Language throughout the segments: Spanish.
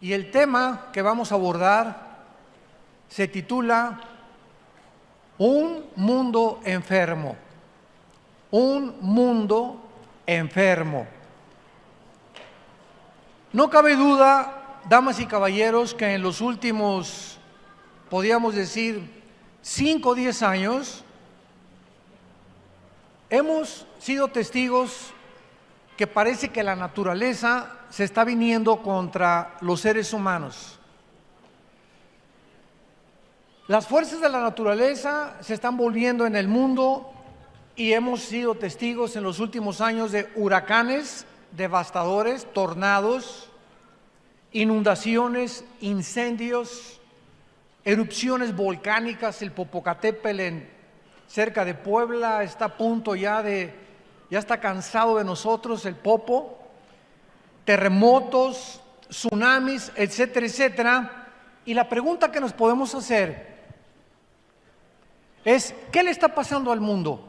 Y el tema que vamos a abordar se titula Un mundo enfermo. Un mundo enfermo. No cabe duda, damas y caballeros, que en los últimos, podríamos decir, 5 o 10 años, hemos sido testigos que parece que la naturaleza se está viniendo contra los seres humanos. Las fuerzas de la naturaleza se están volviendo en el mundo y hemos sido testigos en los últimos años de huracanes devastadores, tornados, inundaciones, incendios, erupciones volcánicas. El Popocatépetl cerca de Puebla está a punto ya está cansado de nosotros, el Popo. Terremotos, tsunamis, etcétera, etcétera. Y la pregunta que nos podemos hacer es, ¿qué le está pasando al mundo?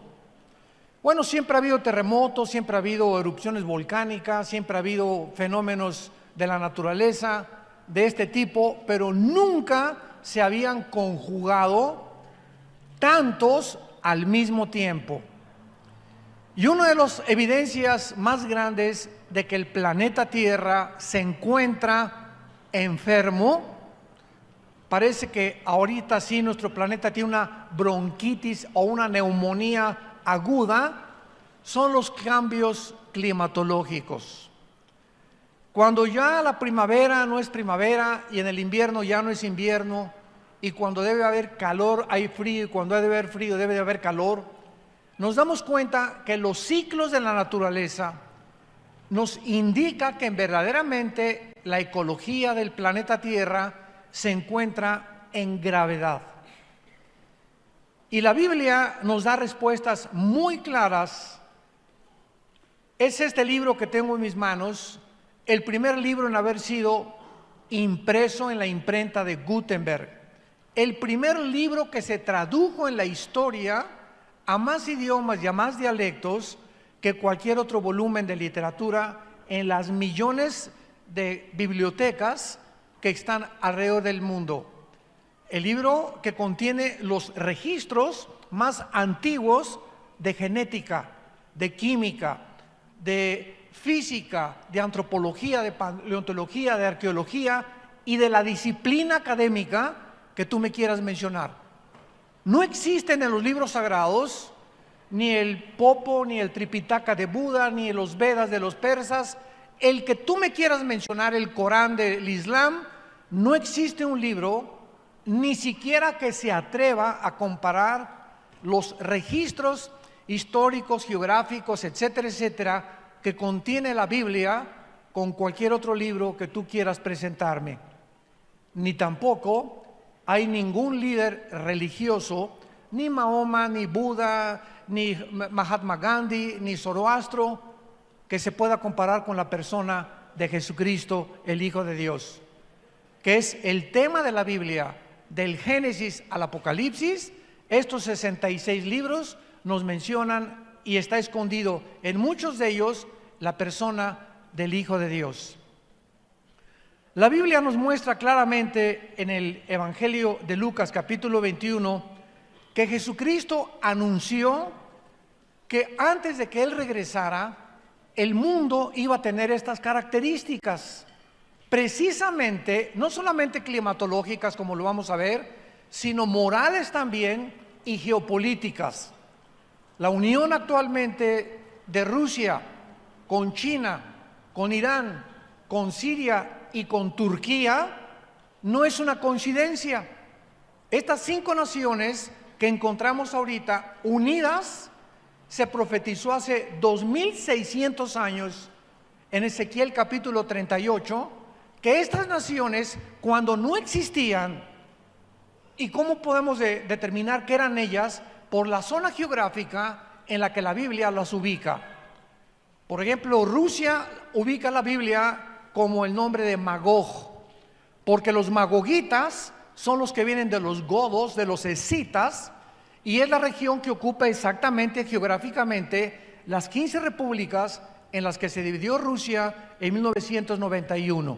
Bueno, siempre ha habido terremotos, siempre ha habido erupciones volcánicas, siempre ha habido fenómenos de la naturaleza de este tipo, pero nunca se habían conjugado tantos al mismo tiempo. Y una de las evidencias más grandes de que el planeta Tierra se encuentra enfermo, parece que ahorita sí nuestro planeta tiene una bronquitis o una neumonía aguda, son los cambios climatológicos. Cuando ya la primavera no es primavera y en el invierno ya no es invierno, y cuando debe haber calor hay frío y cuando debe haber frío debe de haber calor, nos damos cuenta que los ciclos de la naturaleza nos indican que verdaderamente la ecología del planeta Tierra se encuentra en gravedad. Y la Biblia nos da respuestas muy claras. Es este libro que tengo en mis manos, el primer libro en haber sido impreso en la imprenta de Gutenberg, el primer libro que se tradujo en la historia a más idiomas y a más dialectos que cualquier otro volumen de literatura en las millones de bibliotecas que están alrededor del mundo. El libro que contiene los registros más antiguos de genética, de química, de física, de antropología, de paleontología, de arqueología y de la disciplina académica que tú me quieras mencionar. No existen en los libros sagrados ni el Popo, ni el Tripitaka de Buda, ni los Vedas de los persas, el que tú me quieras mencionar, el Corán del Islam. No existe un libro ni siquiera que se atreva a comparar los registros históricos, geográficos, etcétera, etcétera, que contiene la Biblia con cualquier otro libro que tú quieras presentarme. Ni tampoco hay ningún líder religioso, ni Mahoma, ni Buda, ni Mahatma Gandhi, ni Zoroastro, que se pueda comparar con la persona de Jesucristo, el Hijo de Dios, que es el tema de la Biblia, del Génesis al Apocalipsis. Estos 66 libros nos mencionan y está escondido en muchos de ellos la persona del Hijo de Dios. La Biblia nos muestra claramente en el Evangelio de Lucas capítulo 21 que Jesucristo anunció que antes de que Él regresara, el mundo iba a tener estas características, precisamente, no solamente climatológicas como lo vamos a ver, sino morales también y geopolíticas. La unión actualmente de Rusia con China, con Irán, con Siria y con Turquía no es una coincidencia. Estas 5 naciones que encontramos ahorita unidas, se profetizó hace 2600 años en Ezequiel capítulo 38 que estas naciones, cuando no existían, ¿y cómo podemos determinar qué eran ellas? Por la zona geográfica en la que la Biblia las ubica. Por ejemplo, Rusia ubica la Biblia como el nombre de Magog, porque los magogitas son los que vienen de los godos, de los escitas, y es la región que ocupa exactamente geográficamente las 15 repúblicas en las que se dividió Rusia en 1991.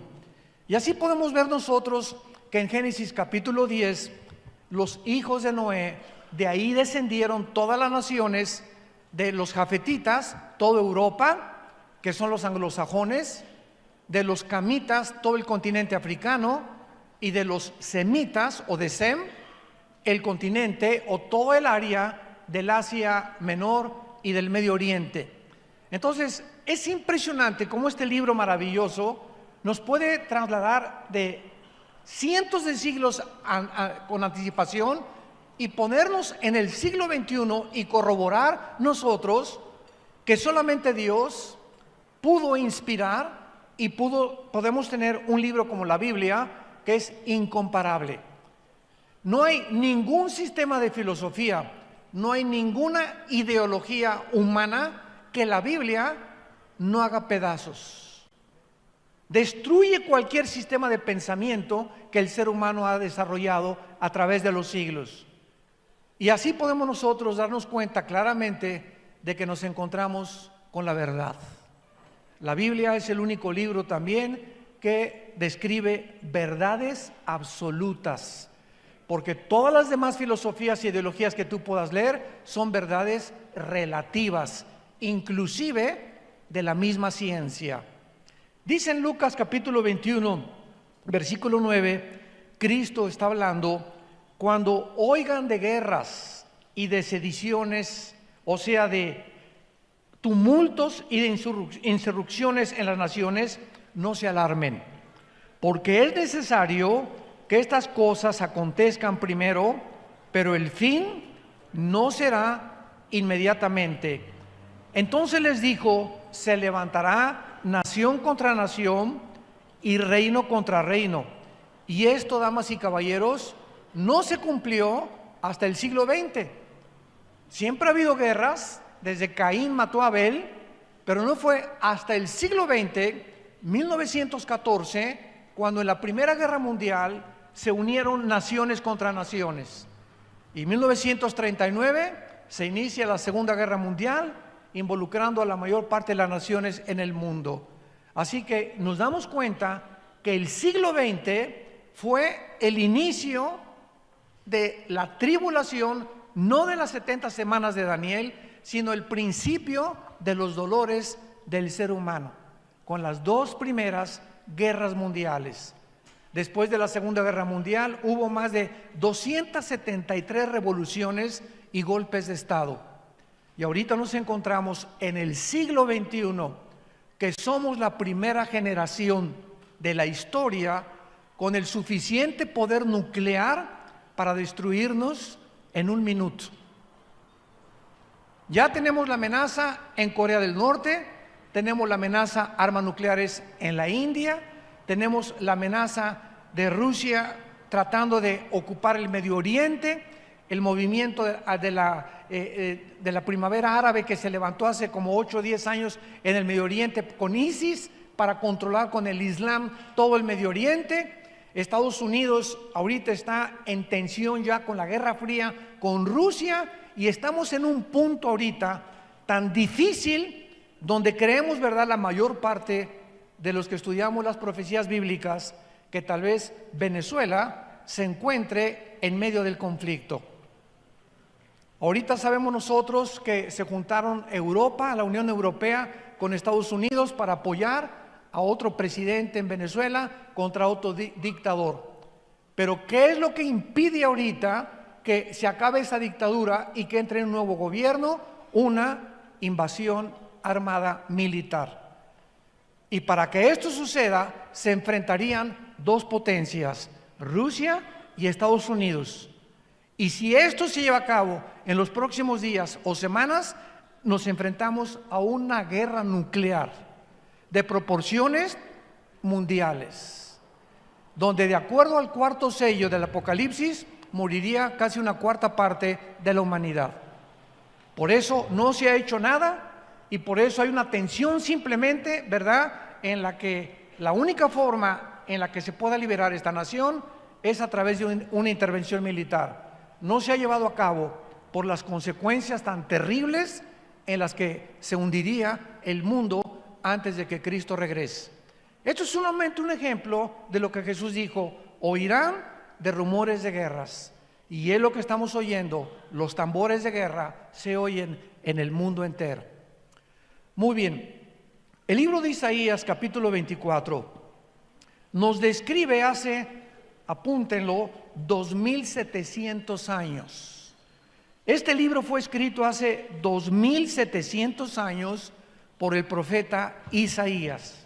Y así podemos ver nosotros que en Génesis capítulo 10, los hijos de Noé, de ahí descendieron todas las naciones de los jafetitas, toda Europa, que son los anglosajones, de los camitas, todo el continente africano, y de los semitas o de Sem, el continente o todo el área del Asia Menor y del Medio Oriente. Entonces, es impresionante cómo este libro maravilloso nos puede trasladar de cientos de siglos con anticipación y ponernos en el siglo XXI y corroborar nosotros que solamente Dios pudo inspirar y podemos tener un libro como la Biblia que es incomparable. No hay ningún sistema de filosofía, no hay ninguna ideología humana que la Biblia no haga pedazos. Destruye cualquier sistema de pensamiento que el ser humano ha desarrollado a través de los siglos. Y así podemos nosotros darnos cuenta claramente de que nos encontramos con la verdad. La Biblia es el único libro también que describe verdades absolutas, porque todas las demás filosofías y ideologías que tú puedas leer son verdades relativas, inclusive de la misma ciencia. Dice en Lucas capítulo 21, versículo 9, Cristo está hablando: cuando oigan de guerras y de sediciones, o sea, de tumultos y de insurrecciones en las naciones, no se alarmen, porque es necesario que estas cosas acontezcan primero, pero el fin no será inmediatamente. Entonces les dijo: se levantará nación contra nación y reino contra reino. Y esto, damas y caballeros, no se cumplió hasta el siglo XX. Siempre ha habido guerras, desde Caín mató a Abel, pero no fue hasta el siglo XX, 1914, cuando en la Primera Guerra Mundial se unieron naciones contra naciones. Y en 1939 se inicia la Segunda Guerra Mundial, involucrando a la mayor parte de las naciones en el mundo. Así que nos damos cuenta que el siglo XX fue el inicio de la tribulación, no de las 70 semanas de Daniel, sino el principio de los dolores del ser humano, con las dos primeras guerras mundiales. Después de la Segunda Guerra Mundial hubo más de 273 revoluciones y golpes de Estado. Y ahorita nos encontramos en el siglo XXI, que somos la primera generación de la historia con el suficiente poder nuclear para destruirnos en un minuto. Ya tenemos la amenaza en Corea del Norte, tenemos la amenaza armas nucleares en la India, tenemos la amenaza de Rusia tratando de ocupar el Medio Oriente, el movimiento de la primavera árabe que se levantó hace como 8 o 10 años en el Medio Oriente con ISIS para controlar con el Islam todo el Medio Oriente. Estados Unidos ahorita está en tensión ya con la Guerra Fría con Rusia, y estamos en un punto ahorita tan difícil donde creemos, ¿verdad?, la mayor parte de los que estudiamos las profecías bíblicas, que tal vez Venezuela se encuentre en medio del conflicto. Ahorita sabemos nosotros que se juntaron Europa, la Unión Europea, con Estados Unidos para apoyar a otro presidente en Venezuela contra otro dictador. Pero ¿qué es lo que impide ahorita que se acabe esa dictadura y que entre un nuevo gobierno? Una invasión armada militar. Y para que esto suceda, se enfrentarían dos potencias, Rusia y Estados Unidos. Y si esto se lleva a cabo en los próximos días o semanas, nos enfrentamos a una guerra nuclear de proporciones mundiales, donde de acuerdo al cuarto sello del Apocalipsis, moriría casi una cuarta parte de la humanidad. Por eso no se ha hecho nada, y por eso hay una tensión simplemente, ¿verdad?, en la que la única forma en la que se pueda liberar esta nación es a través de una intervención militar. No se ha llevado a cabo por las consecuencias tan terribles en las que se hundiría el mundo antes de que Cristo regrese. Esto es solamente un ejemplo de lo que Jesús dijo: oirán de rumores de guerras. Y es lo que estamos oyendo. Los tambores de guerra se oyen en el mundo entero. Muy bien, el libro de Isaías capítulo 24 nos describe hace, apúntenlo, 2700 años. Este libro fue escrito hace 2700 años por el profeta Isaías.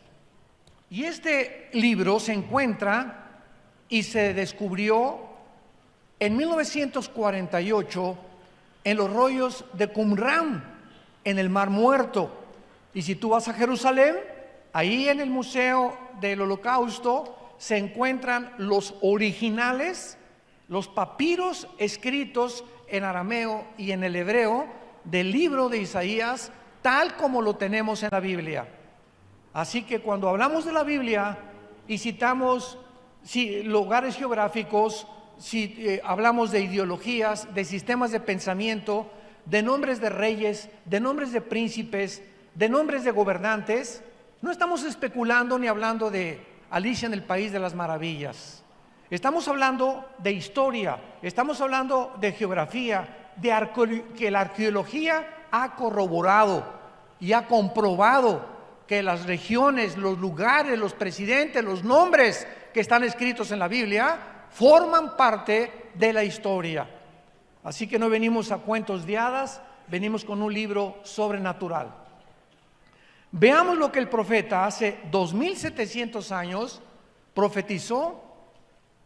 Y este libro se encuentra y se descubrió en 1948 en los rollos de Qumran, en el Mar Muerto. Y si tú vas a Jerusalén, ahí en el Museo del Holocausto se encuentran los originales, los papiros escritos en arameo y en el hebreo del libro de Isaías, tal como lo tenemos en la Biblia. Así que cuando hablamos de la Biblia y citamos lugares geográficos, si hablamos de ideologías, de sistemas de pensamiento, de nombres de reyes, de nombres de príncipes, de nombres de gobernantes, no estamos especulando ni hablando de Alicia en el País de las Maravillas. Estamos hablando de historia, estamos hablando de geografía, que la arqueología ha corroborado y ha comprobado que las regiones, los lugares, los presidentes, los nombres que están escritos en la Biblia forman parte de la historia. Así que no venimos a cuentos de hadas, venimos con un libro sobrenatural. Veamos lo que el profeta hace 2700 años profetizó,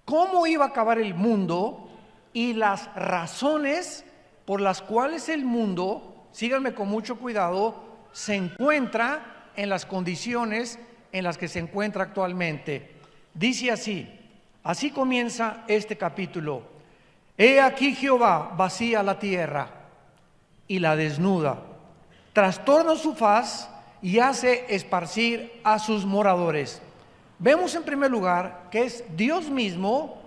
cómo iba a acabar el mundo y las razones por las cuales el mundo, síganme con mucho cuidado, se encuentra en las condiciones en las que se encuentra actualmente. Dice así comienza este capítulo: He aquí Jehová vacía la tierra y la desnuda, trastorna su faz y hace esparcir a sus moradores. Vemos en primer lugar que es Dios mismo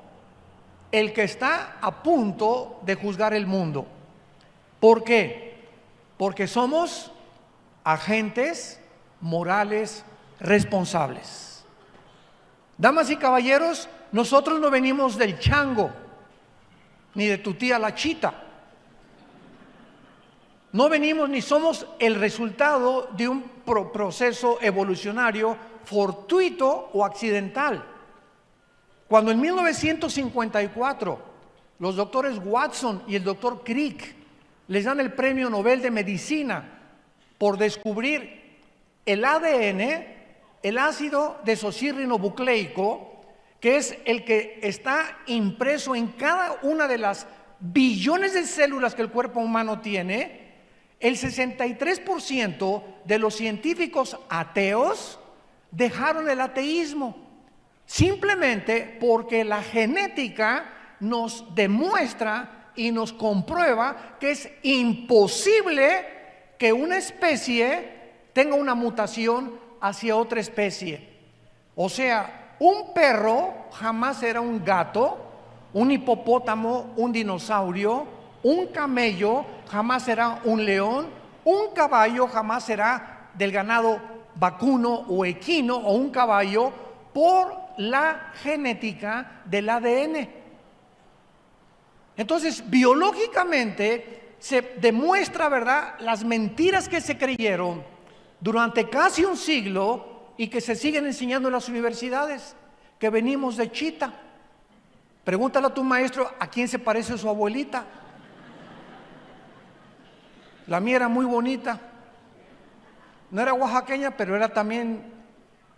el que está a punto de juzgar el mundo. ¿Por qué? Porque somos agentes morales responsables. Damas y caballeros, nosotros no venimos del chango, ni de tu tía la chita. No venimos ni somos el resultado de un proceso evolucionario fortuito o accidental. Cuando en 1954 los doctores Watson y el doctor Crick les dan el premio Nobel de Medicina por descubrir el ADN, el ácido desoxirribonucleico, que es el que está impreso en cada una de las billones de células que el cuerpo humano tiene, el 63% de los científicos ateos dejaron el ateísmo, simplemente porque la genética nos demuestra y nos comprueba que es imposible que una especie tenga una mutación hacia otra especie. O sea, un perro jamás será un gato, un hipopótamo, un dinosaurio, un camello jamás será un león, un caballo jamás será del ganado vacuno o equino o un caballo, por la genética del ADN. Entonces, biológicamente se demuestra, ¿verdad?, las mentiras que se creyeron durante casi un siglo y que se siguen enseñando en las universidades, que venimos de chita. Pregúntale a tu maestro a quién se parece su abuelita. La mía era muy bonita. No era oaxaqueña, pero era también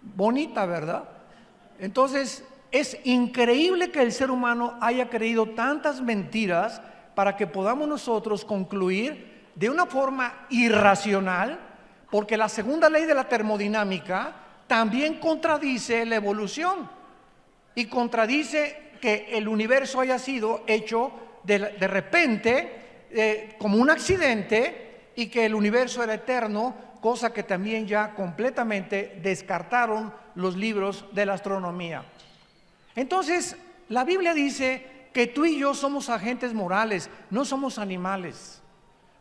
bonita, ¿verdad? Entonces, es increíble que el ser humano haya creído tantas mentiras para que podamos nosotros concluir de una forma irracional, porque la segunda ley de la termodinámica también contradice la evolución y contradice que el universo haya sido hecho de repente como un accidente y que el universo era eterno, cosa que también ya completamente descartaron los libros de la astronomía. Entonces, la Biblia dice que tú y yo somos agentes morales, no somos animales.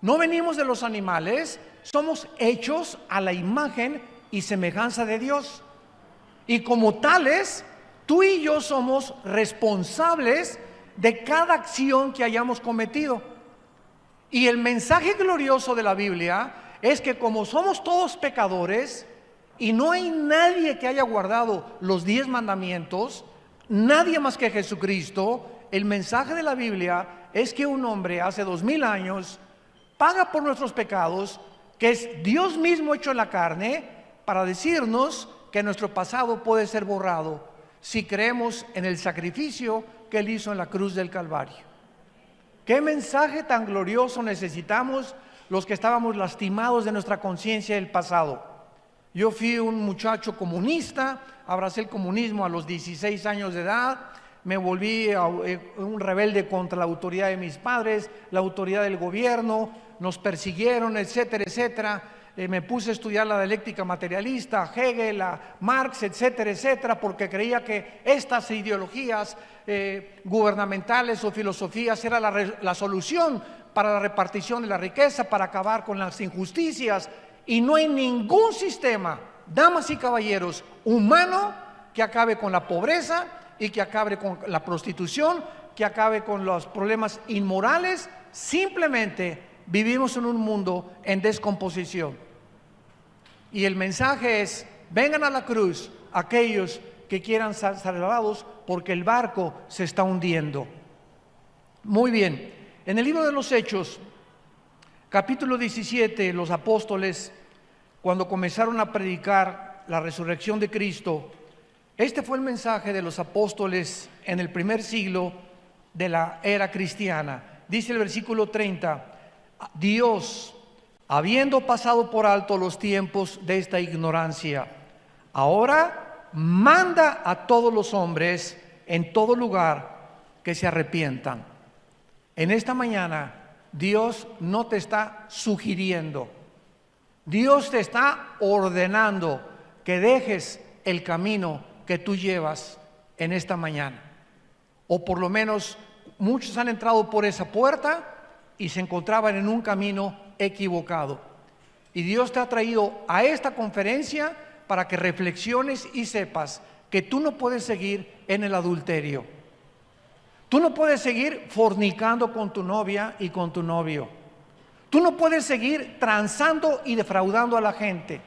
No venimos de los animales, somos hechos a la imagen y semejanza de Dios. Y como tales, tú y yo somos responsables de cada acción que hayamos cometido. Y el mensaje glorioso de la Biblia es que como somos todos pecadores y no hay nadie que haya guardado los 10 mandamientos, nadie más que Jesucristo, el mensaje de la Biblia es que un hombre hace 2000 años paga por nuestros pecados, que es Dios mismo hecho en la carne, para decirnos que nuestro pasado puede ser borrado si creemos en el sacrificio que Él hizo en la cruz del Calvario. ¿Qué mensaje tan glorioso necesitamos los que estábamos lastimados de nuestra conciencia del pasado? Yo fui un muchacho comunista, abracé el comunismo a los 16 años de edad, me volví un rebelde contra la autoridad de mis padres, la autoridad del gobierno, nos persiguieron, etcétera, etcétera. Me puse a estudiar la dialéctica materialista, a Hegel, a Marx, etcétera, etcétera, porque creía que estas ideologías gubernamentales o filosofías era la solución para la repartición de la riqueza, para acabar con las injusticias. Y no hay ningún sistema, damas y caballeros, humano que acabe con la pobreza y que acabe con la prostitución, que acabe con los problemas inmorales. Simplemente vivimos en un mundo en descomposición. Y el mensaje es: vengan a la cruz aquellos que quieran ser salvados, porque el barco se está hundiendo. Muy bien, en el libro de los Hechos, capítulo 17, los apóstoles, cuando comenzaron a predicar la resurrección de Cristo, este fue el mensaje de los apóstoles en el primer siglo de la era cristiana. Dice el versículo 30: Dios, habiendo pasado por alto los tiempos de esta ignorancia, ahora manda a todos los hombres en todo lugar que se arrepientan. En esta mañana, Dios no te está sugiriendo, Dios te está ordenando que dejes el camino que tú llevas en esta mañana. O por lo menos muchos han entrado por esa puerta y se encontraban en un camino equivocado. Y Dios te ha traído a esta conferencia para que reflexiones y sepas que tú no puedes seguir en el adulterio. Tú no puedes seguir fornicando con tu novia y con tu novio. Tú no puedes seguir transando y defraudando a la gente.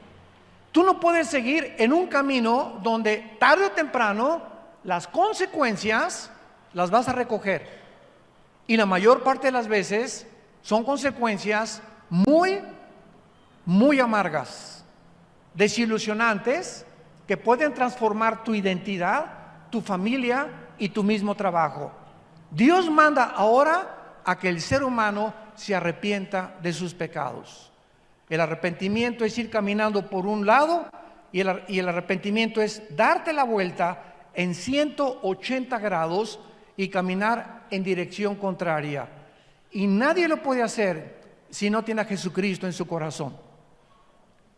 Tú no puedes seguir en un camino donde tarde o temprano las consecuencias las vas a recoger. Y la mayor parte de las veces son consecuencias muy amargas, desilusionantes, que pueden transformar tu identidad, tu familia y tu mismo trabajo. Dios manda ahora a que el ser humano se arrepienta de sus pecados. El arrepentimiento es ir caminando por un lado y el arrepentimiento es darte la vuelta en 180 grados y caminar en dirección contraria. Y nadie lo puede hacer si no tiene a Jesucristo en su corazón.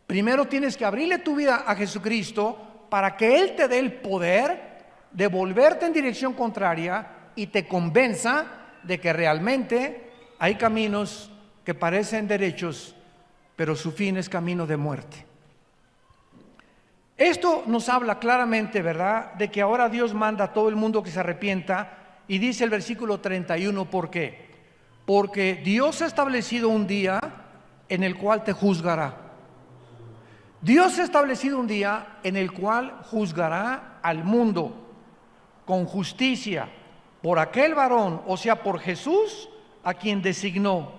Primero tienes que abrirle tu vida a Jesucristo para que Él te dé el poder de volverte en dirección contraria y te convenza de que realmente hay caminos que parecen derechos, pero su fin es camino de muerte. Esto nos habla claramente, ¿verdad?, de que ahora Dios manda a todo el mundo que se arrepienta, y dice el versículo 31, ¿por qué? Porque Dios ha establecido un día en el cual te juzgará. Dios ha establecido un día en el cual juzgará al mundo con justicia por aquel varón, o sea, por Jesús, a quien designó,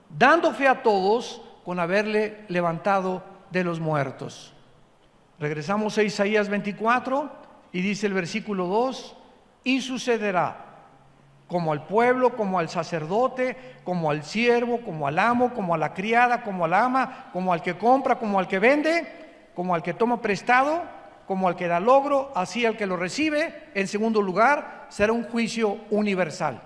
dando fe a todos con haberle levantado de los muertos. Regresamos a Isaías 24 y dice el versículo 2: y sucederá, como al pueblo, como al sacerdote, como al siervo, como al amo, como a la criada, como al ama, como al que compra, como al que vende, como al que toma prestado, como al que da logro, así al que lo recibe. En segundo lugar, será un juicio universal.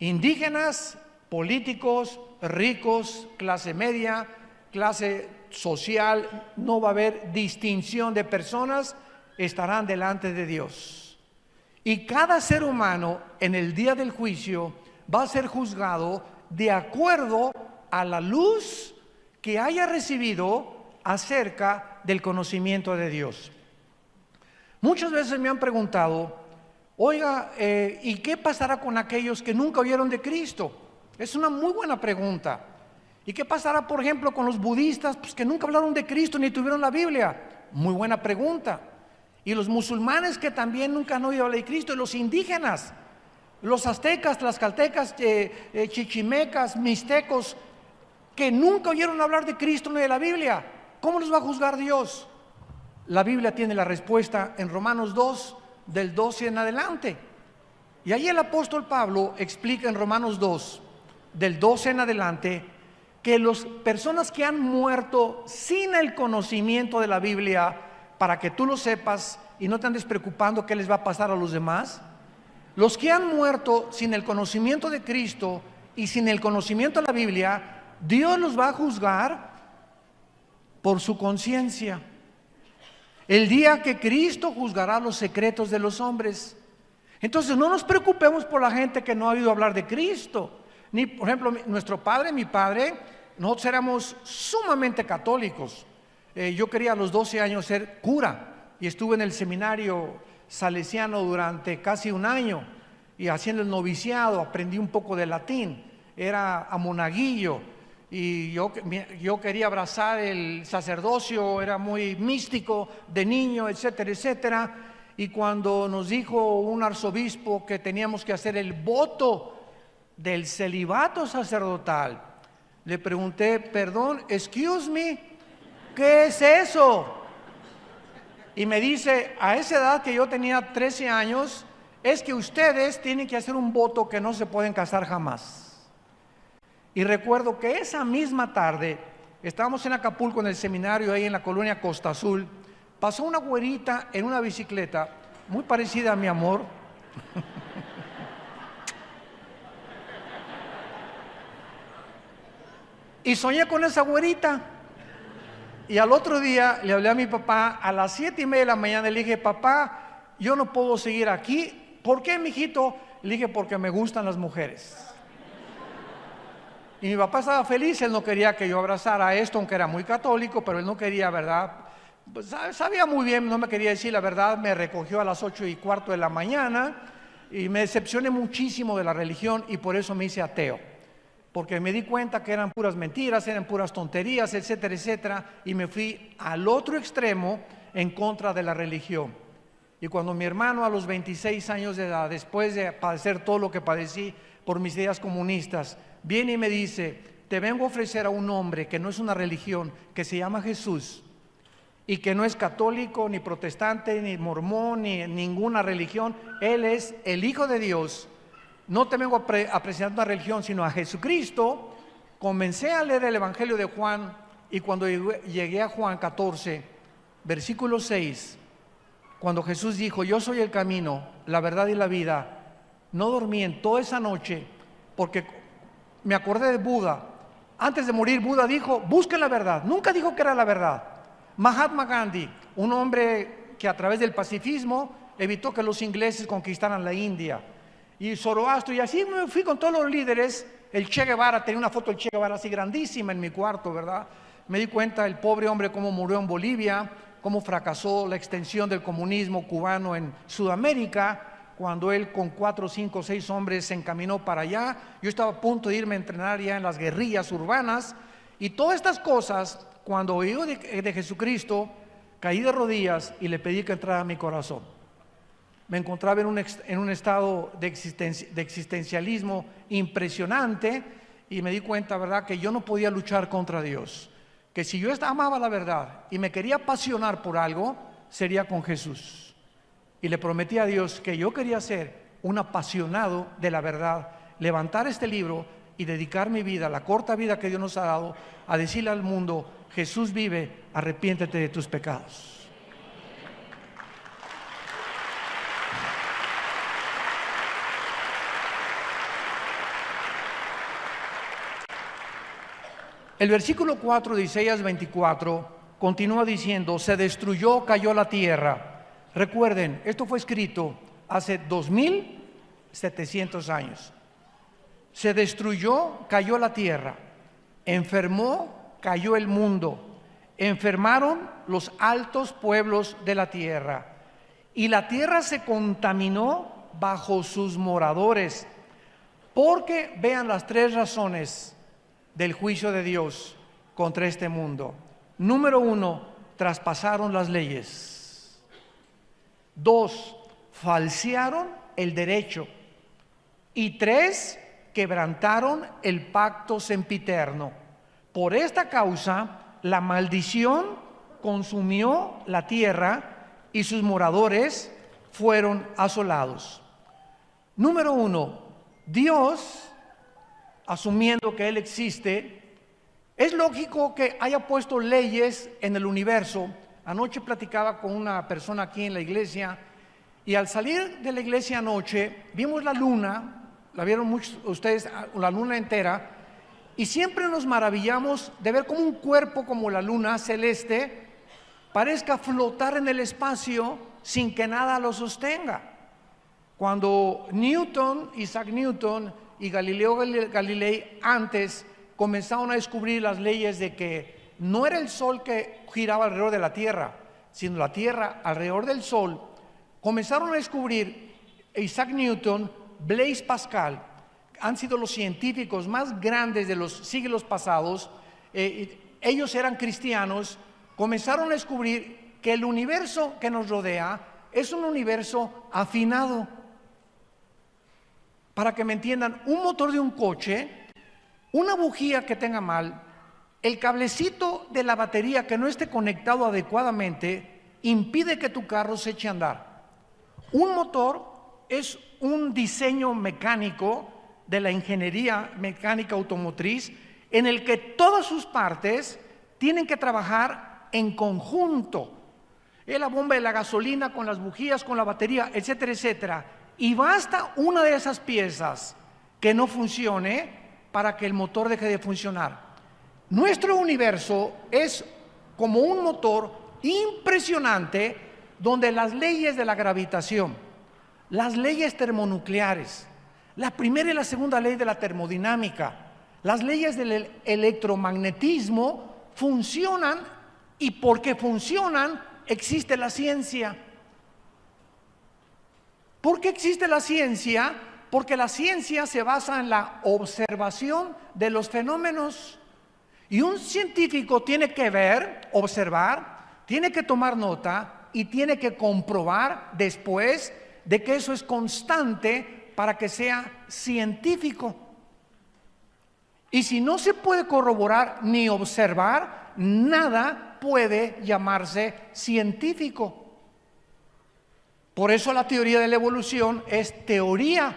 Indígenas, políticos, ricos, clase media, clase social, no va a haber distinción de personas, estarán delante de Dios. Y cada ser humano en el día del juicio va a ser juzgado de acuerdo a la luz que haya recibido acerca del conocimiento de Dios. Muchas veces me han preguntado, oiga, ¿y qué pasará con aquellos que nunca oyeron de Cristo? Es una muy buena pregunta. ¿Y qué pasará, por ejemplo, con los budistas, pues, que nunca hablaron de Cristo ni tuvieron la Biblia? Muy buena pregunta. Y los musulmanes que también nunca han oído hablar de Cristo, y los indígenas, los aztecas, tlaxcaltecas, chichimecas, mixtecos, que nunca oyeron hablar de Cristo ni de la Biblia. ¿Cómo los va a juzgar Dios? La Biblia tiene la respuesta en Romanos 2, del 12 en adelante. Y ahí el apóstol Pablo explica en Romanos 2, del 12 en adelante, que las personas que han muerto sin el conocimiento de la Biblia, para que tú lo sepas y no te andes preocupando qué les va a pasar a los demás, los que han muerto sin el conocimiento de Cristo y sin el conocimiento de la Biblia, Dios los va a juzgar por su conciencia. El día que Cristo juzgará los secretos de los hombres. Entonces no nos preocupemos por la gente que no ha oído hablar de Cristo. Ni, por ejemplo, mi padre, nosotros éramos sumamente católicos. Yo quería a los 12 años ser cura y estuve en el seminario salesiano durante casi un año y haciendo el noviciado, aprendí un poco de latín, era a monaguillo y yo quería abrazar el sacerdocio, era muy místico de niño, etcétera, etcétera. Y cuando nos dijo un arzobispo que teníamos que hacer el voto del celibato sacerdotal, le pregunté, perdón, excuse me, ¿qué es eso? Y me dice, a esa edad que yo tenía 13 años, es que ustedes tienen que hacer un voto que no se pueden casar jamás. Y recuerdo que esa misma tarde, estábamos en Acapulco en el seminario, ahí en la colonia Costa Azul, pasó una güerita en una bicicleta, muy parecida a mi amor. Y soñé con esa güerita. Y al otro día le hablé a mi papá a las 7:30 de la mañana y le dije, papá, yo no puedo seguir aquí. ¿Por qué, mijito? Le dije, porque me gustan las mujeres. Y mi papá estaba feliz, él no quería que yo abrazara esto, aunque era muy católico, pero él no quería, ¿verdad? Pues sabía muy bien, no me quería decir la verdad, me recogió a las 8:15 de la mañana y me decepcioné muchísimo de la religión y por eso me hice ateo. Porque me di cuenta que eran puras mentiras, eran puras tonterías, etcétera, etcétera, y me fui al otro extremo en contra de la religión. Y cuando mi hermano a los 26 años de edad, después de padecer todo lo que padecí por mis ideas comunistas, viene y me dice, te vengo a ofrecer a un hombre que no es una religión, que se llama Jesús, y que no es católico, ni protestante, ni mormón, ni ninguna religión, Él es el Hijo de Dios. No te vengo a presentar una religión, sino a Jesucristo. Comencé a leer el Evangelio de Juan y cuando llegué a Juan 14, versículo 6, cuando Jesús dijo, yo soy el camino, la verdad y la vida, no dormí en toda esa noche porque me acordé de Buda. Antes de morir, Buda dijo, busquen la verdad. Nunca dijo que era la verdad. Mahatma Gandhi, un hombre que a través del pacifismo evitó que los ingleses conquistaran la India. Y Zoroastro, y así me fui con todos los líderes. El Che Guevara, tenía una foto del Che Guevara así grandísima en mi cuarto, ¿verdad? Me di cuenta el pobre hombre cómo murió en Bolivia, cómo fracasó la extensión del comunismo cubano en Sudamérica, cuando él con 4, 5, 6 hombres se encaminó para allá. Yo estaba a punto de irme a entrenar ya en las guerrillas urbanas, y todas estas cosas, cuando oí de Jesucristo, caí de rodillas y le pedí que entrara a mi corazón. Me encontraba en un estado de existencialismo impresionante y me di cuenta, ¿verdad?, que yo no podía luchar contra Dios, que si yo amaba la verdad y me quería apasionar por algo, sería con Jesús. Y le prometí a Dios que yo quería ser un apasionado de la verdad, levantar este libro y dedicar mi vida, la corta vida que Dios nos ha dado, a decirle al mundo, Jesús vive, arrepiéntete de tus pecados. El versículo 4 de Isaías 24 continúa diciendo, se destruyó, cayó la tierra. Recuerden, esto fue escrito hace 2700 años. Se destruyó, cayó la tierra. Enfermó, cayó el mundo. Enfermaron los altos pueblos de la tierra. y la tierra se contaminó bajo sus moradores. Porque vean las tres razones del juicio de Dios contra este mundo. Número 1, traspasaron las leyes. 2, falsearon el derecho. Y 3, quebrantaron el pacto sempiterno. Por esta causa, la maldición consumió la tierra y sus moradores fueron asolados. Número 1, Dios, asumiendo que Él existe, es lógico que haya puesto leyes en el universo. Anoche platicaba con una persona aquí en la iglesia y al salir de la iglesia anoche vimos la luna, la vieron muchos de ustedes, la luna entera, y siempre nos maravillamos de ver cómo un cuerpo como la luna celeste parezca flotar en el espacio sin que nada lo sostenga. Cuando Isaac Newton y Galileo Galilei antes comenzaron a descubrir las leyes de que no era el sol que giraba alrededor de la tierra, sino la tierra alrededor del sol, comenzaron a descubrir Isaac Newton, Blaise Pascal, han sido los científicos más grandes de los siglos pasados. Ellos eran cristianos, comenzaron a descubrir que el universo que nos rodea es un universo afinado. Para que me entiendan, un motor de un coche, una bujía que tenga mal, el cablecito de la batería que no esté conectado adecuadamente impide que tu carro se eche a andar. Un motor es un diseño mecánico de la ingeniería mecánica automotriz en el que todas sus partes tienen que trabajar en conjunto. La bomba de la gasolina con las bujías, con la batería, etcétera, etcétera. Y basta una de esas piezas que no funcione para que el motor deje de funcionar. Nuestro universo es como un motor impresionante donde las leyes de la gravitación, las leyes termonucleares, la primera y la segunda ley de la termodinámica, las leyes del electromagnetismo funcionan, y porque funcionan existe la ciencia. ¿Por qué existe la ciencia? Porque la ciencia se basa en la observación de los fenómenos. Y un científico tiene que ver, observar, tiene que tomar nota y tiene que comprobar después de que eso es constante para que sea científico. Y si no se puede corroborar ni observar, nada puede llamarse científico. Por eso la teoría de la evolución es teoría,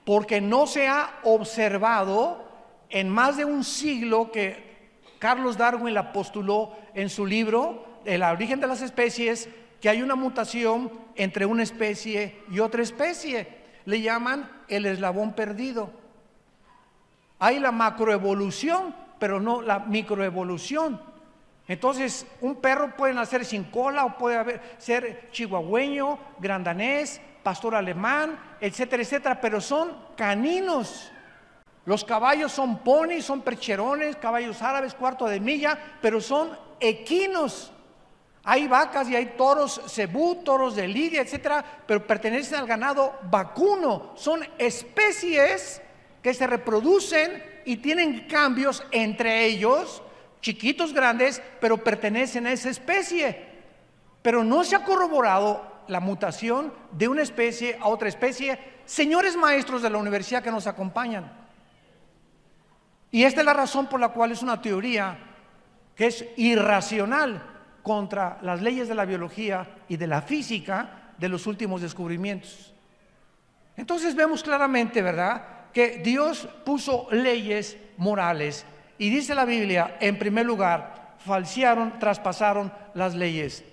porque no se ha observado en más de un siglo que Carlos Darwin la postuló en su libro El origen de las especies, que hay una mutación entre una especie y otra especie. Le llaman el eslabón perdido. Hay la macroevolución, pero no la microevolución. Entonces, un perro puede nacer sin cola o puede ser chihuahueño, grandanés, pastor alemán, etcétera, etcétera, pero son caninos. Los caballos son ponis, son percherones, caballos árabes, cuarto de milla, pero son equinos. Hay vacas y hay toros cebú, toros de lidia, etcétera, pero pertenecen al ganado vacuno. Son especies que se reproducen y tienen cambios entre ellos, chiquitos, grandes, pero pertenecen a esa especie. Pero no se ha corroborado la mutación de una especie a otra especie. Señores maestros de la universidad que nos acompañan. Y esta es la razón por la cual es una teoría que es irracional contra las leyes de la biología y de la física de los últimos descubrimientos. Entonces vemos claramente, ¿verdad?, que Dios puso leyes morales. Y dice la Biblia, en primer lugar, falsearon, traspasaron las leyes.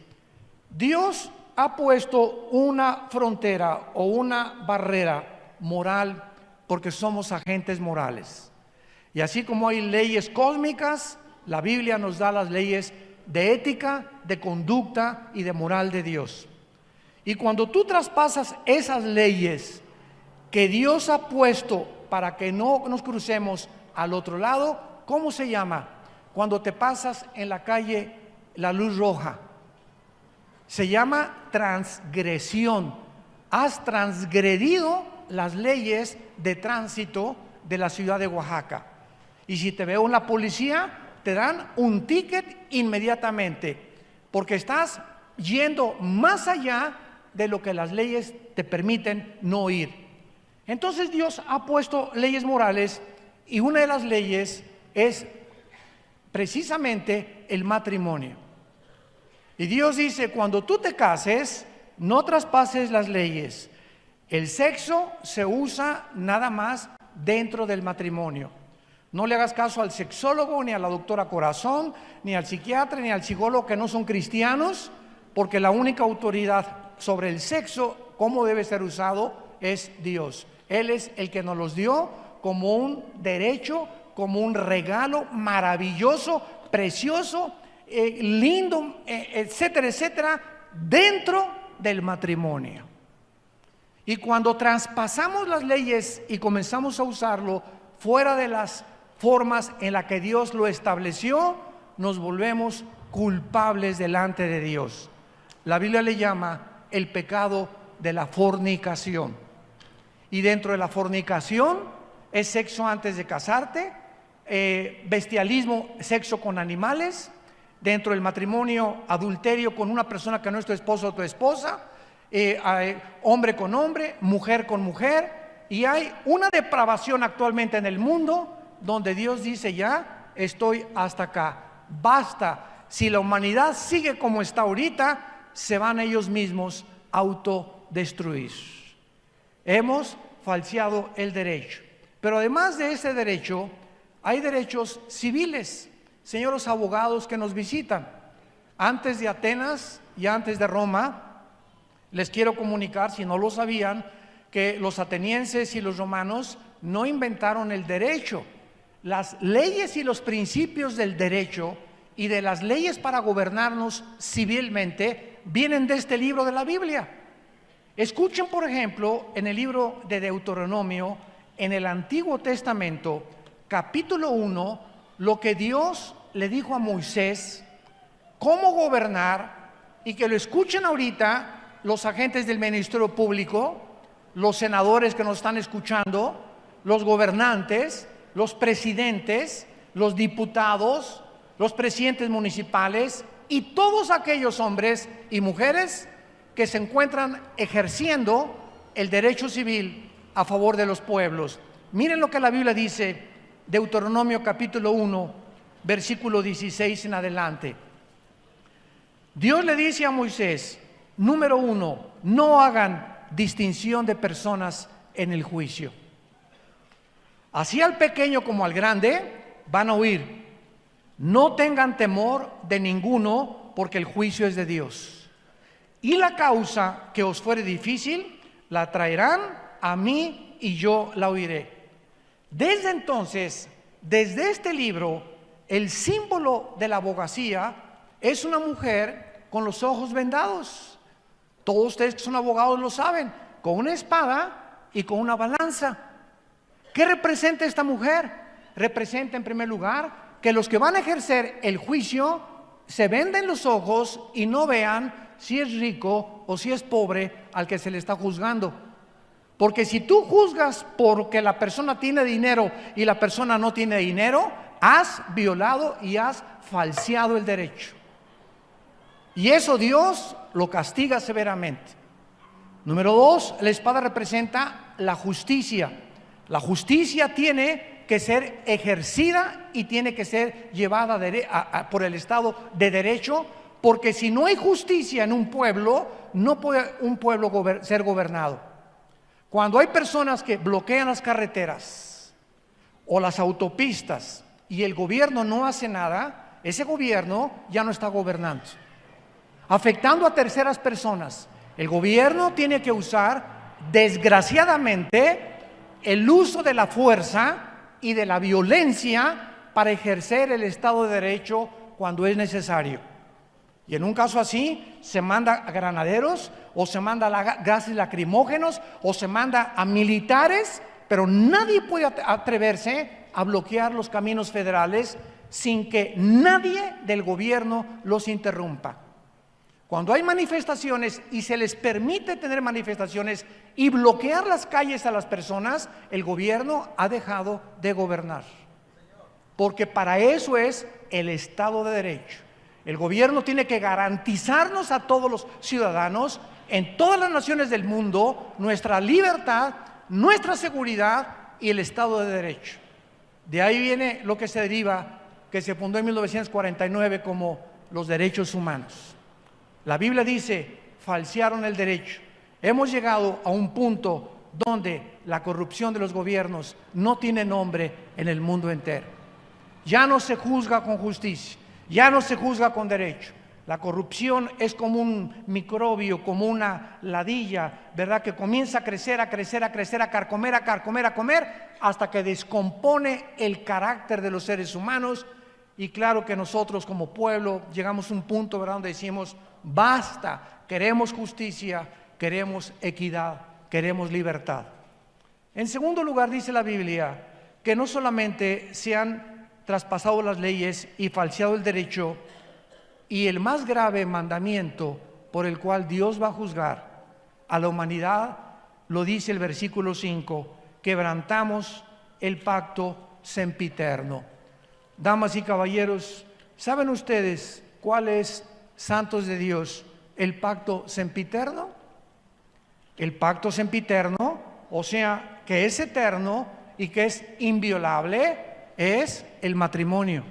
Dios ha puesto una frontera o una barrera moral porque somos agentes morales. Y así como hay leyes cósmicas, la Biblia nos da las leyes de ética, de conducta y de moral de Dios. Y cuando tú traspasas esas leyes que Dios ha puesto para que no nos crucemos al otro lado, ¿cómo se llama? Cuando te pasas en la calle la luz roja. Se llama transgresión. Has transgredido las leyes de tránsito de la ciudad de Oaxaca. Y si te veo en la policía, te dan un ticket inmediatamente, porque estás yendo más allá de lo que las leyes te permiten no ir. Entonces Dios ha puesto leyes morales, y una de las leyes es precisamente el matrimonio. Y Dios dice: cuando tú te cases, no traspases las leyes. El sexo se usa nada más dentro del matrimonio. No le hagas caso al sexólogo, ni a la doctora Corazón, ni al psiquiatra, ni al psicólogo que no son cristianos, porque la única autoridad sobre el sexo, cómo debe ser usado, es Dios. Él es el que nos los dio como un derecho, como un regalo maravilloso, precioso, lindo, etcétera, etcétera, dentro del matrimonio. Y cuando traspasamos las leyes y comenzamos a usarlo fuera de las formas en las que Dios lo estableció, nos volvemos culpables delante de Dios. La Biblia le llama el pecado de la fornicación. Y dentro de la fornicación es sexo antes de casarte, bestialismo, sexo con animales; dentro del matrimonio, adulterio con una persona que no es tu esposo o tu esposa, hombre con hombre, mujer con mujer. Y hay una depravación actualmente en el mundo donde Dios dice: ya estoy hasta acá, basta. Si la humanidad sigue como está ahorita, se van ellos mismos a autodestruir. Hemos falseado el derecho. Pero además de ese derecho, hay derechos civiles. Señores abogados que nos visitan, antes de Atenas y antes de Roma, les quiero comunicar, si no lo sabían, que los atenienses y los romanos no inventaron el derecho. Las leyes y los principios del derecho y de las leyes para gobernarnos civilmente vienen de este libro de la Biblia. Escuchen, por ejemplo, en el libro de Deuteronomio, en el Antiguo Testamento, capítulo 1, lo que Dios le dijo a Moisés, cómo gobernar, y que lo escuchen ahorita los agentes del Ministerio Público, los senadores que nos están escuchando, los gobernantes, los presidentes, los diputados, los presidentes municipales y todos aquellos hombres y mujeres que se encuentran ejerciendo el derecho civil a favor de los pueblos. Miren lo que la Biblia dice, Deuteronomio capítulo 1, versículo 16 en adelante. Dios le dice a Moisés, número 1, no hagan distinción de personas en el juicio. Así al pequeño como al grande van a oír. No tengan temor de ninguno, porque el juicio es de Dios. Y la causa que os fuere difícil, la traerán a mí y yo la oiré. Desde entonces, desde este libro, el símbolo de la abogacía es una mujer con los ojos vendados. Todos ustedes que son abogados lo saben, con una espada y con una balanza. ¿Qué representa esta mujer? Representa en primer lugar que los que van a ejercer el juicio se venden los ojos y no vean si es rico o si es pobre al que se le está juzgando. Porque si tú juzgas porque la persona tiene dinero y la persona no tiene dinero, has violado y has falseado el derecho. Y eso Dios lo castiga severamente. Número 2, la espada representa la justicia. La justicia tiene que ser ejercida y tiene que ser llevada por el Estado de derecho, porque si no hay justicia en un pueblo, no puede un pueblo ser gobernado. Cuando hay personas que bloquean las carreteras o las autopistas y el gobierno no hace nada, ese gobierno ya no está gobernando, afectando a terceras personas. El gobierno tiene que usar, desgraciadamente, el uso de la fuerza y de la violencia para ejercer el Estado de Derecho cuando es necesario. Y en un caso así, se manda a granaderos, o se manda a gases lacrimógenos, o se manda a militares, pero nadie puede atreverse a bloquear los caminos federales sin que nadie del gobierno los interrumpa. Cuando hay manifestaciones y se les permite tener manifestaciones y bloquear las calles a las personas, el gobierno ha dejado de gobernar. Porque para eso es el Estado de Derecho. El gobierno tiene que garantizarnos a todos los ciudadanos en todas las naciones del mundo nuestra libertad, nuestra seguridad y el Estado de Derecho. De ahí viene lo que se deriva, que se fundó en 1949 como los derechos humanos. La Biblia dice, falsearon el derecho. Hemos llegado a un punto donde la corrupción de los gobiernos no tiene nombre en el mundo entero. Ya no se juzga con justicia, ya no se juzga con derecho. La corrupción es como un microbio, como una ladilla, ¿verdad? Que comienza a crecer, a crecer, a crecer, a carcomer, a carcomer, a comer, hasta que descompone el carácter de los seres humanos. Y claro que nosotros como pueblo llegamos a un punto, ¿verdad?, donde decimos, basta, queremos justicia, queremos equidad, queremos libertad. En segundo lugar, dice la Biblia que no solamente se han traspasado las leyes y falseado el derecho, y el más grave mandamiento por el cual Dios va a juzgar a la humanidad, lo dice el versículo 5, quebrantamos el pacto sempiterno. Damas y caballeros, ¿saben ustedes cuál es, santos de Dios, el pacto sempiterno? El pacto sempiterno, o sea, que es eterno y que es inviolable, es el matrimonio.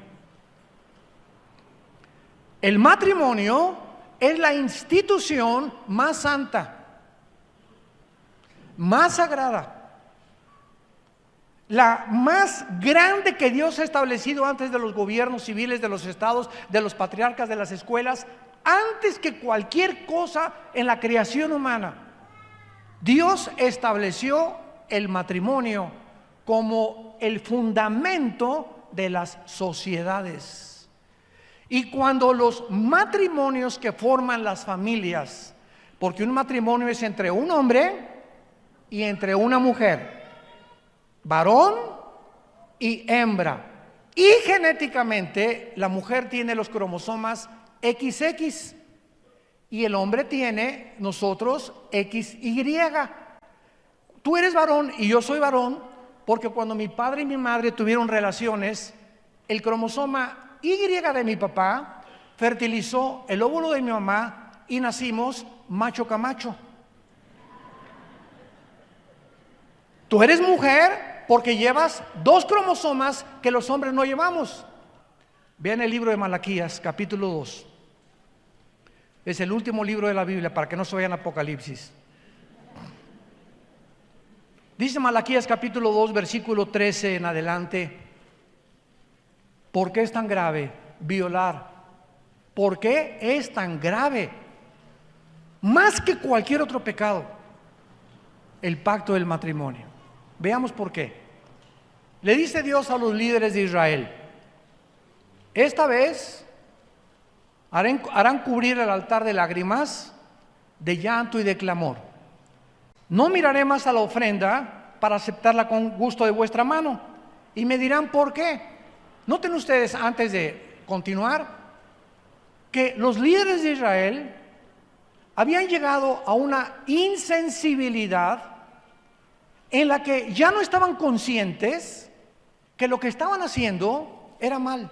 El matrimonio es la institución más santa, más sagrada, la más grande que Dios ha establecido antes de los gobiernos civiles, de los estados, de los patriarcas, de las escuelas, antes que cualquier cosa en la creación humana. Dios estableció el matrimonio como el fundamento de las sociedades. Y cuando los matrimonios que forman las familias, porque un matrimonio es entre un hombre y entre una mujer, varón y hembra, y genéticamente la mujer tiene los cromosomas XX y el hombre tiene, nosotros, XY. Tú eres varón y yo soy varón porque cuando mi padre y mi madre tuvieron relaciones, el cromosoma Y de mi papá fertilizó el óvulo de mi mamá y nacimos macho camacho. Tú eres mujer porque llevas 2 cromosomas que los hombres no llevamos. Vean el libro de Malaquías, capítulo 2. Es el último libro de la Biblia para que no se vayan a Apocalipsis. Dice Malaquías capítulo 2, versículo 13 en adelante. ¿Por qué es tan grave violar? ¿Por qué es tan grave? Más que cualquier otro pecado, el pacto del matrimonio. Veamos por qué. Le dice Dios a los líderes de Israel: esta vez harán cubrir el altar de lágrimas, de llanto y de clamor. No miraré más a la ofrenda para aceptarla con gusto de vuestra mano. Y me dirán por qué. Noten ustedes, antes de continuar, que los líderes de Israel habían llegado a una insensibilidad en la que ya no estaban conscientes que lo que estaban haciendo era mal.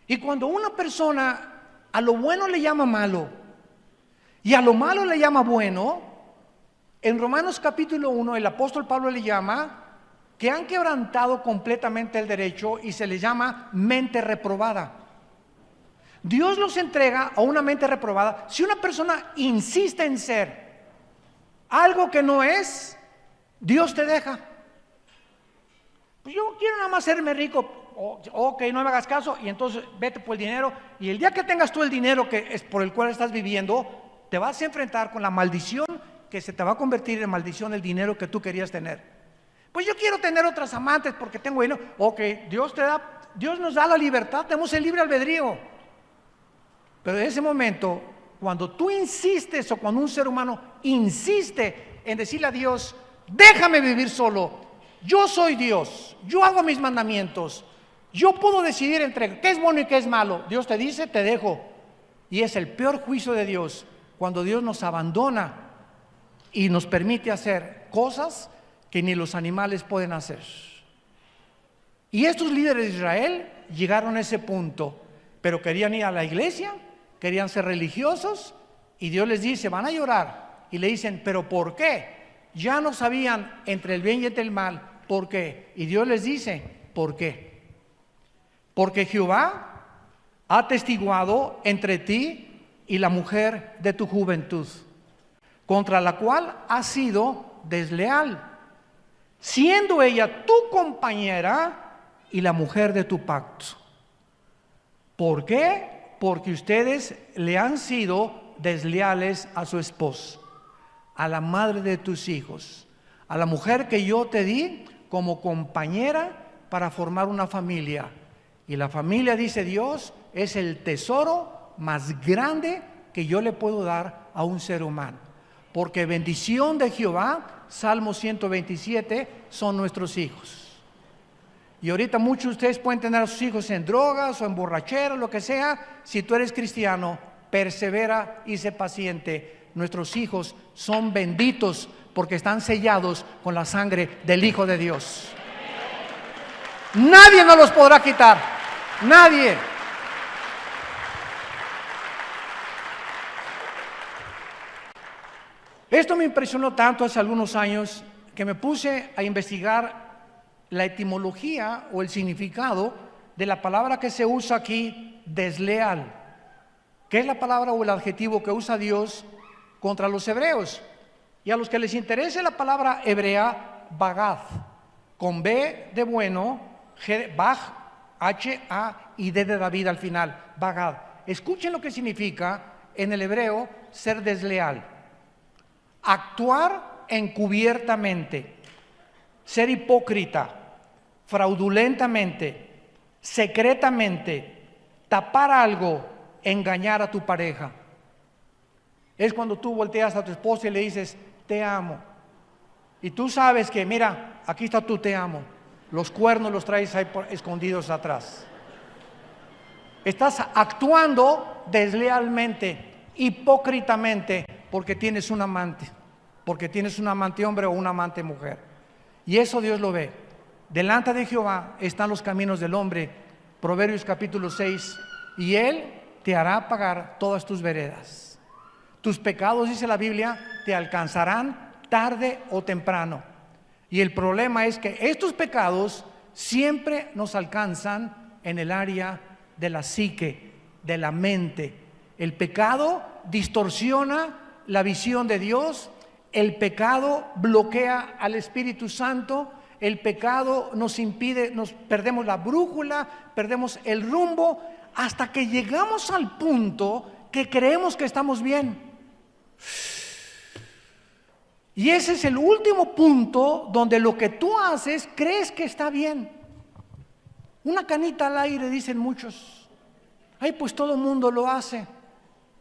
Y cuando una persona a lo bueno le llama malo y a lo malo le llama bueno, en Romanos capítulo 1 el apóstol Pablo le llama que han quebrantado completamente el derecho y se les llama mente reprobada. Dios los entrega a una mente reprobada. Si una persona insiste en ser algo que no es, Dios te deja. Pues yo quiero nada más hacerme rico. Ok, no me hagas caso y entonces vete por el dinero. Y el día que tengas tú el dinero que es por el cual estás viviendo, te vas a enfrentar con la maldición que se te va a convertir en maldición el dinero que tú querías tener. Pues yo quiero tener otras amantes porque tengo dinero. Ok, Dios nos da la libertad, tenemos el libre albedrío. Pero en ese momento, cuando tú insistes o cuando un ser humano insiste en decirle a Dios: déjame vivir solo, yo soy Dios, yo hago mis mandamientos, yo puedo decidir entre qué es bueno y qué es malo. Dios te dice: te dejo. Y es el peor juicio de Dios cuando Dios nos abandona y nos permite hacer cosas que ni los animales pueden hacer. Y estos líderes de Israel llegaron a ese punto, pero querían ir a la iglesia, querían ser religiosos, y Dios les dice, van a llorar, y le dicen, ¿pero por qué? Ya no sabían entre el bien y entre el mal, ¿por qué? Y Dios les dice, ¿por qué? Porque Jehová ha atestiguado entre ti y la mujer de tu juventud, contra la cual has sido desleal, siendo ella tu compañera y la mujer de tu pacto. ¿Por qué? Porque ustedes le han sido desleales a su esposo, a la madre de tus hijos, a la mujer que yo te di como compañera para formar una familia. Y la familia, dice Dios, es el tesoro más grande que yo le puedo dar a un ser humano. Porque bendición de Jehová, Salmo 127, son nuestros hijos. Y ahorita muchos de ustedes pueden tener a sus hijos en drogas o en borrachera, lo que sea. Si tú eres cristiano, persevera y sé paciente. Nuestros hijos son benditos porque están sellados con la sangre del Hijo de Dios. Nadie nos los podrá quitar. Nadie. Esto me impresionó tanto hace algunos años que me puse a investigar la etimología o el significado de la palabra que se usa aquí, desleal, que es la palabra o el adjetivo que usa Dios contra los hebreos. Y a los que les interese la palabra hebrea, bagad, con B de bueno, Baj, H-A y D de David al final, bagad. Escuchen lo que significa en el hebreo ser desleal: actuar encubiertamente, ser hipócrita, fraudulentamente, secretamente, tapar algo, engañar a tu pareja. Es cuando tú volteas a tu esposa y le dices, te amo. Y tú sabes que, mira, aquí está tu te amo. Los cuernos los traes ahí escondidos atrás. Estás actuando deslealmente, hipócritamente, porque tienes un amante. Porque tienes un amante hombre o una amante mujer. Y eso Dios lo ve. Delante de Jehová están los caminos del hombre, Proverbios capítulo 6, y Él te hará pagar todas tus veredas. Tus pecados, dice la Biblia, te alcanzarán tarde o temprano. Y el problema es que estos pecados siempre nos alcanzan en el área de la psique, de la mente. El pecado distorsiona la visión de Dios, el pecado bloquea al Espíritu Santo, el pecado nos impide, nos perdemos la brújula, perdemos el rumbo, hasta que llegamos al punto que creemos que estamos bien. Y ese es el último punto donde lo que tú haces crees que está bien. Una canita al aire, dicen muchos. Ay, pues todo el mundo lo hace.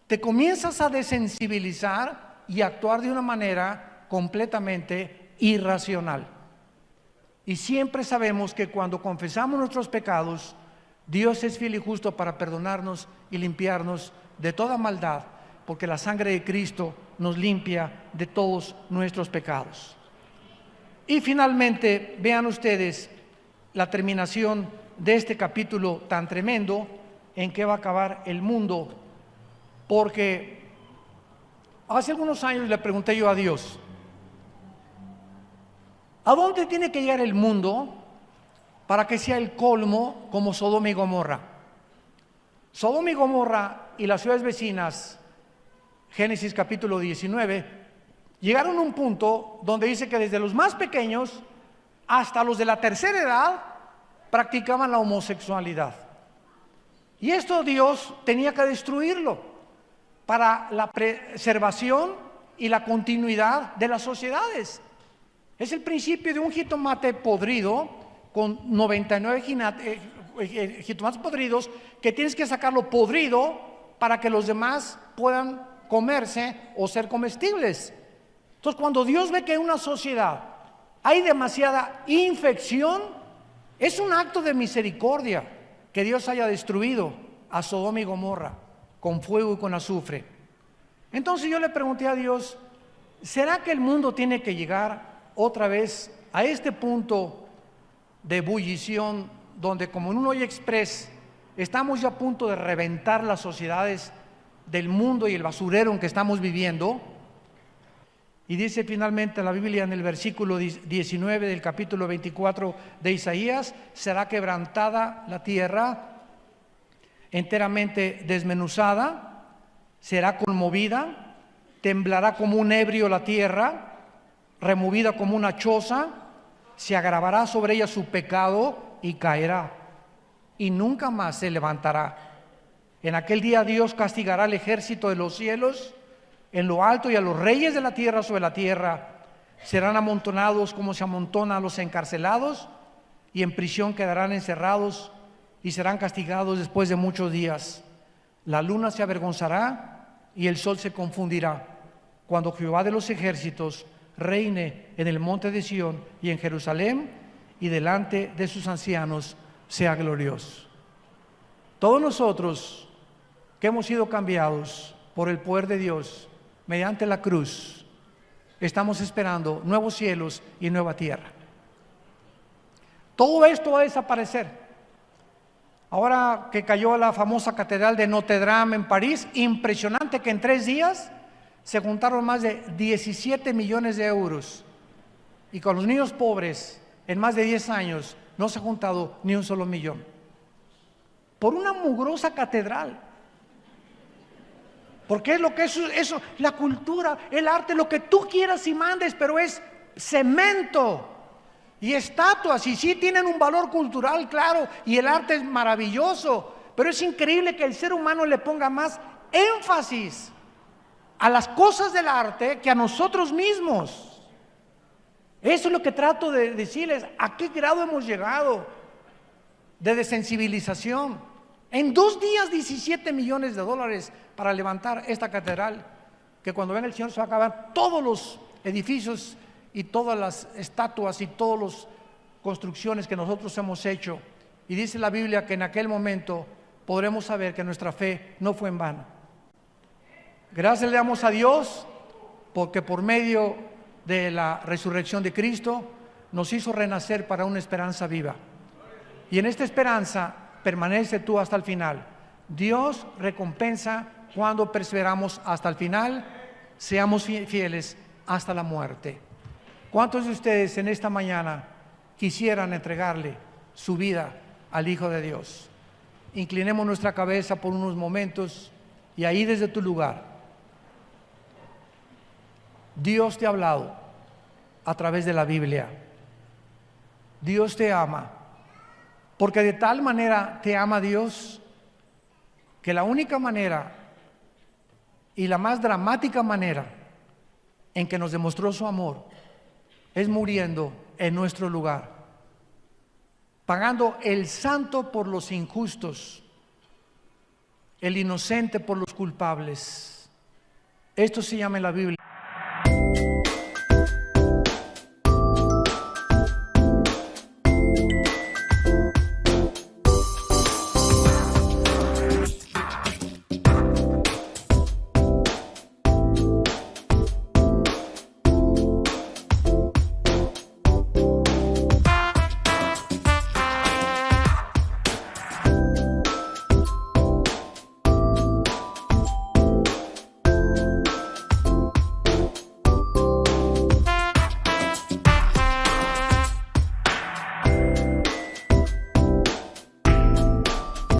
Te comienzas a desensibilizar y actuar de una manera completamente irracional. Y siempre sabemos que cuando confesamos nuestros pecados, Dios es fiel y justo para perdonarnos y limpiarnos de toda maldad, porque la sangre de Cristo nos limpia de todos nuestros pecados. Y finalmente, vean ustedes la terminación de este capítulo tan tremendo, en que va a acabar el mundo, porque hace algunos años le pregunté yo a Dios, ¿a dónde tiene que llegar el mundo para que sea el colmo como Sodoma y Gomorra? Sodoma y Gomorra y las ciudades vecinas, Génesis capítulo 19, llegaron a un punto donde dice que desde los más pequeños hasta los de la tercera edad practicaban la homosexualidad. Y esto Dios tenía que destruirlo para la preservación y la continuidad de las sociedades. Es el principio de un jitomate podrido con 99 jitomates podridos, que tienes que sacarlo podrido para que los demás puedan comerse o ser comestibles. Entonces, cuando Dios ve que en una sociedad hay demasiada infección, es un acto de misericordia que Dios haya destruido a Sodoma y Gomorra con fuego y con azufre. Entonces yo le pregunté a Dios, ¿será que el mundo tiene que llegar otra vez a este punto de ebullición donde, como en un hoy express, estamos ya a punto de reventar las sociedades del mundo y el basurero en que estamos viviendo? Y dice finalmente la Biblia en el versículo 19 del capítulo 24 de Isaías: será quebrantada la tierra, enteramente desmenuzada, será conmovida, temblará como un ebrio la tierra, removida como una choza, se agravará sobre ella su pecado y caerá, y nunca más se levantará. En aquel día Dios castigará al ejército de los cielos en lo alto, y a los reyes de la tierra sobre la tierra. Serán amontonados como se amontonan los encarcelados, y en prisión quedarán encerrados, y serán castigados después de muchos días. La luna se avergonzará y el sol se confundirá, cuando Jehová de los ejércitos reine en el monte de Sión y en Jerusalén, y delante de sus ancianos sea glorioso. Todos nosotros que hemos sido cambiados por el poder de Dios mediante la cruz, estamos esperando nuevos cielos y nueva tierra. Todo esto va a desaparecer. Ahora que cayó la famosa catedral de Notre Dame en París, impresionante que en 3 días se juntaron más de 17 millones de euros, y con los niños pobres en más de 10 años no se ha juntado ni un solo millón por una mugrosa catedral. Porque es lo que es eso, la cultura, el arte, lo que tú quieras y mandes, pero es cemento y estatuas, y sí tienen un valor cultural, claro, y el arte es maravilloso, pero es increíble que el ser humano le ponga más énfasis a las cosas del arte que a nosotros mismos. Eso es lo que trato de decirles, a qué grado hemos llegado de desensibilización. En 2 días, 17 millones de dólares para levantar esta catedral, que cuando venga el Señor se va a acabar todos los edificios y todas las estatuas y todas las construcciones que nosotros hemos hecho. Y dice la Biblia que en aquel momento podremos saber que nuestra fe no fue en vano. Gracias le damos a Dios porque por medio de la resurrección de Cristo nos hizo renacer para una esperanza viva. Y en esta esperanza permanece tú hasta el final. Dios recompensa cuando perseveramos hasta el final, seamos fieles hasta la muerte. ¿Cuántos de ustedes en esta mañana quisieran entregarle su vida al Hijo de Dios? Inclinemos nuestra cabeza por unos momentos, y ahí desde tu lugar, Dios te ha hablado a través de la Biblia. Dios te ama, porque de tal manera te ama Dios, que la única manera y la más dramática manera en que nos demostró su amor es muriendo en nuestro lugar, pagando el santo por los injustos, el inocente por los culpables. Esto se llama en la Biblia